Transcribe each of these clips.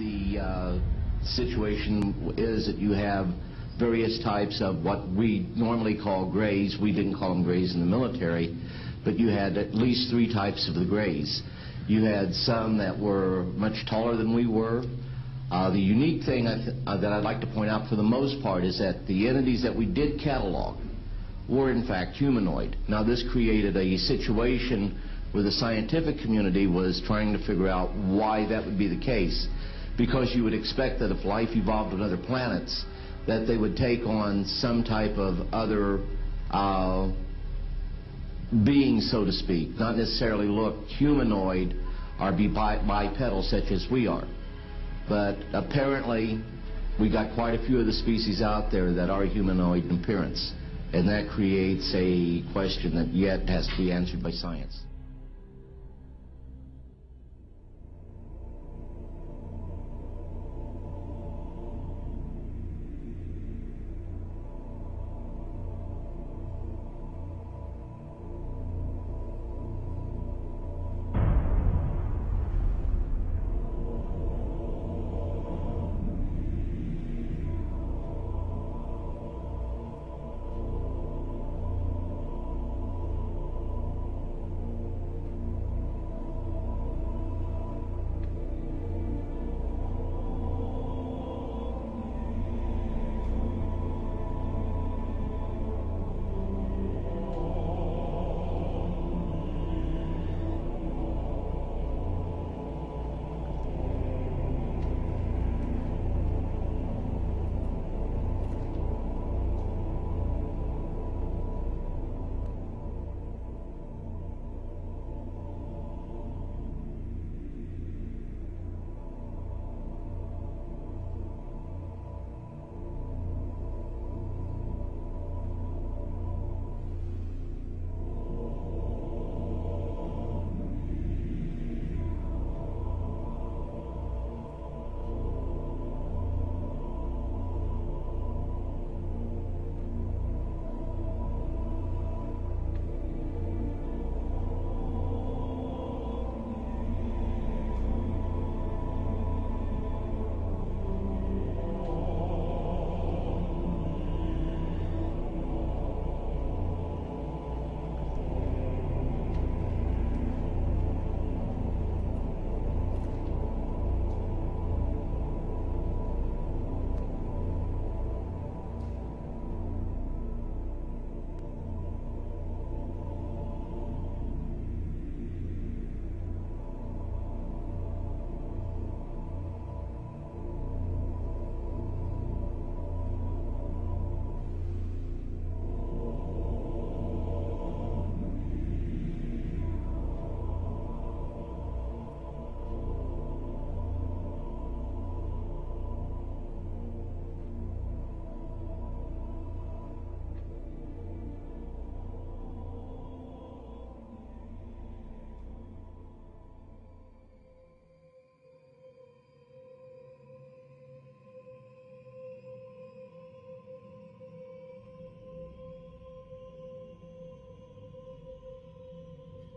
The situation is that you have various types of what we normally call grays. We didn't call them grays in the military, but you had at least 3 types of the grays. You had some that were much taller than we were. The unique thing that I'd like to point out for the most part is that the entities that we did catalog were in fact humanoid. Now this created a situation where the scientific community was trying to figure out why that would be the case, because you would expect that if life evolved on other planets, that they would take on some type of other being, so to speak, not necessarily look humanoid or be bipedal such as we are. But apparently we got quite a few of the species out there that are humanoid in appearance, and that creates a question that yet has to be answered by science.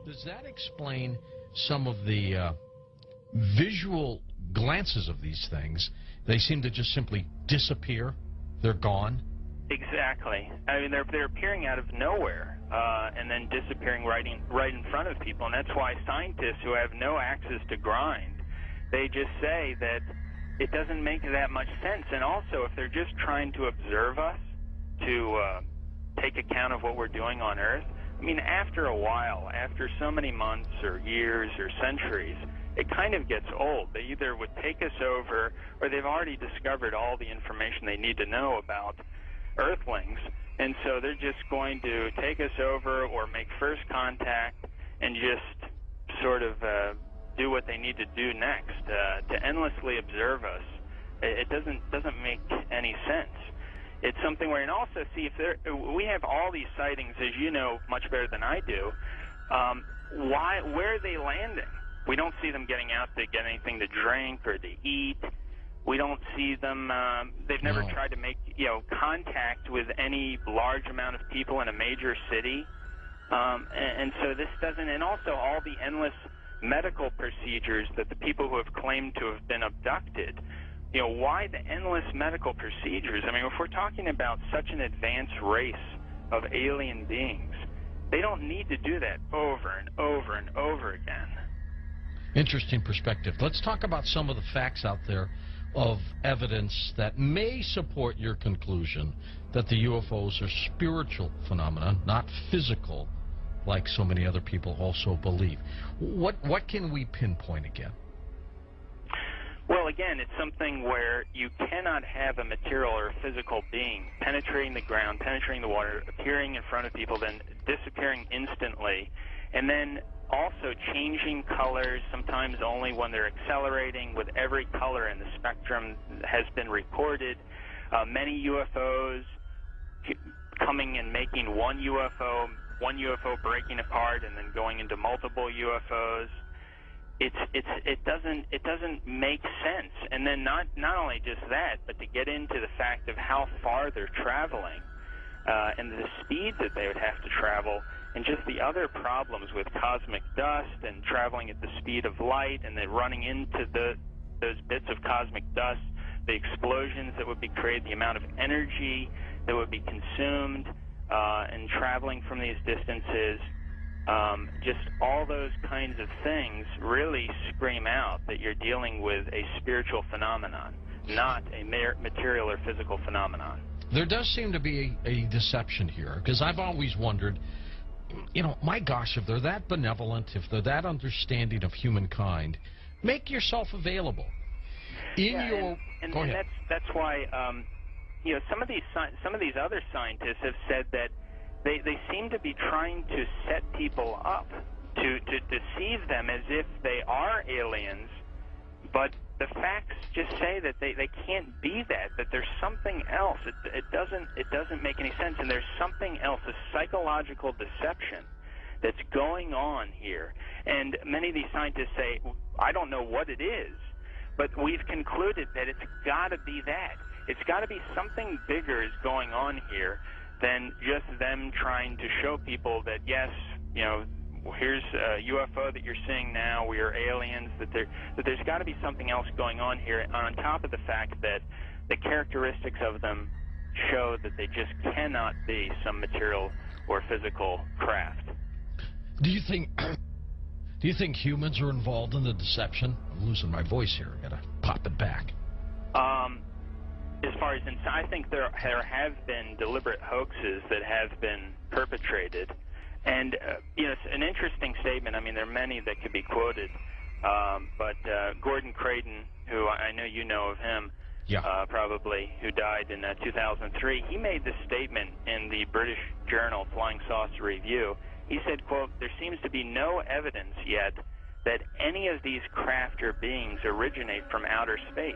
Does that explain some of the visual glances of these things? They seem to just simply disappear. They're gone. Exactly. I mean, they're appearing out of nowhere and then disappearing right in front of people. And that's why scientists who have no axes to grind, they just say that it doesn't make that much sense. And also, if they're just trying to observe us, to take account of what we're doing on Earth, I mean, after a while, after so many months or years or centuries, it kind of gets old. They either would take us over, or they've already discovered all the information they need to know about Earthlings, and so they're just going to take us over or make first contact and just sort of do what they need to do next. To endlessly observe us, it doesn't make any sense. It's something where, and also see, we have all these sightings, as you know much better than I do. Where are they landing? We don't see them getting out to get anything to drink or to eat. We don't see them. They've never tried to make contact with any large amount of people in a major city, and so this doesn't. And also all the endless medical procedures that the people who have claimed to have been abducted, you know, why the endless medical procedures? I mean, if we're talking about such an advanced race of alien beings, they don't need to do that over and over and over again. Interesting perspective. Let's talk about some of the facts out there of evidence that may support your conclusion that the UFOs are spiritual phenomena, not physical, like so many other people also believe. What can we pinpoint again? Well, again, it's something where you cannot have a material or a physical being penetrating the ground, penetrating the water, appearing in front of people, then disappearing instantly, and then also changing colors, sometimes only when they're accelerating, with every color in the spectrum has been recorded. Many UFOs coming and making one UFO breaking apart and then going into multiple UFOs. It doesn't make sense. And then not only just that, but to get into the fact of how far they're traveling and the speeds that they would have to travel, and just the other problems with cosmic dust and traveling at the speed of light, and then running into those bits of cosmic dust, the explosions that would be created, the amount of energy that would be consumed in traveling from these distances. Just all those kinds of things really scream out that you're dealing with a spiritual phenomenon, not a material or physical phenomenon. There does seem to be a deception here, because I've always wondered, you know, my gosh, if they're that benevolent, if they're that understanding of humankind, make yourself available. Go ahead. That's why you know, some of these other scientists have said that they seem to be trying to set people up to deceive them as if they are aliens, but the facts just say that they can't be that there's something else. It doesn't make any sense, and there's something else, a psychological deception that's going on here. And many of these scientists say, I don't know what it is, but we've concluded that it's got to be that. It's got to be something bigger is going on here than just them trying to show people that, yes, you know, here's a UFO that you're seeing now, we are aliens, that there's got to be something else going on here, on top of the fact that the characteristics of them show that they just cannot be some material or physical craft. Do you think humans are involved in the deception? I'm losing my voice here. I gotta pop it back. As far as I think there have been deliberate hoaxes that have been perpetrated. And, you know, it's an interesting statement. I mean, there are many that could be quoted. But Gordon Creighton, who I know you know of him, probably, who died in 2003, he made this statement in the British journal Flying Saucer Review. He said, quote, "There seems to be no evidence yet that any of these craft or beings originate from outer space.